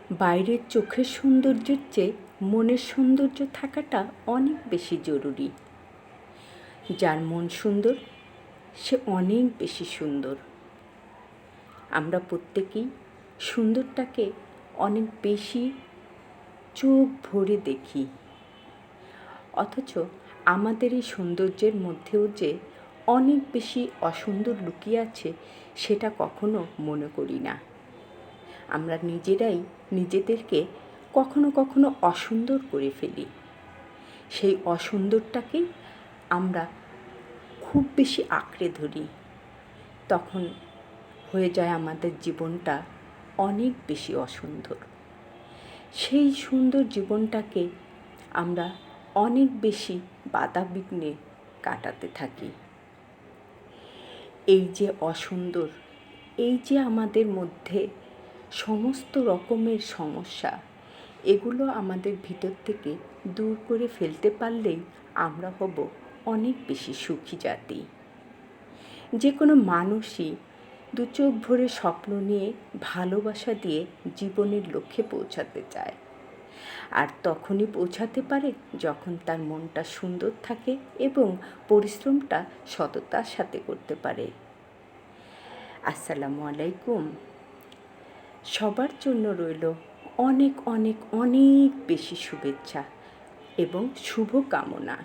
বাইরের চোখের সৌন্দর্যের চেয়ে মনের সৌন্দর্য থাকাটা অনেক বেশি জরুরি। যার মন সুন্দর সে অনেক বেশি সুন্দর। আমরা প্রত্যেকেই সুন্দরটাকে অনেক বেশি চোখ ভরে দেখি, অথচ আমাদের এই সৌন্দর্যের মধ্যেও যে অনেক বেশি অসুন্দর লুকিয়ে আছে সেটা কখনো মনে করি না। আমরা নিজেরাই নিজেদেরকে কখনো কখনো অসুন্দর করে ফেলি। সেই অসুন্দরটাকেই আমরা খুব বেশি আঁকড়ে ধরি। তখন হয়ে যায় আমাদের জীবনটা অনেক বেশি অসুন্দর। সেই সুন্দর জীবনটাকে আমরা অনেক বেশি বাধা বিঘ্নে কাটাতে থাকি। এই যে অসুন্দর, এই যে আমাদের মধ্যে সমস্ত রকমের সমস্যা, এগুলো আমাদের ভিতর থেকে দূর করে ফেলতে পারলেই আমরা হব অনেক বেশি সুখী জাতি। যে কোনো মানুষই দু চোখ ভরে স্বপ্ন নিয়ে ভালোবাসা দিয়ে জীবনের লক্ষ্যে পৌঁছাতে চায়, আর তখনই পৌঁছাতে পারে যখন তার মনটা সুন্দর থাকে এবং পরিশ্রমটা সততার সাথে করতে পারে। আসসালামু আলাইকুম। সবার জন্য রইল অনেক অনেক অনেক বেশি শুভেচ্ছা এবং শুভ কামনা।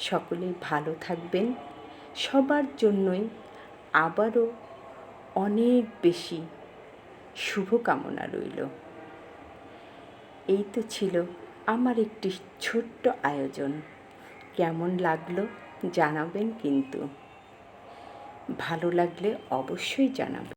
সকলেই ভালো থাকবেন। সবার জন্যই আবারও অনেক বেশি শুভকামনা রইল। এই তো ছিল আমার একটি ছোট্ট আয়োজন। কেমন লাগলো জানাবেন, কিন্তু ভালো লাগলে অবশ্যই জানাবেন।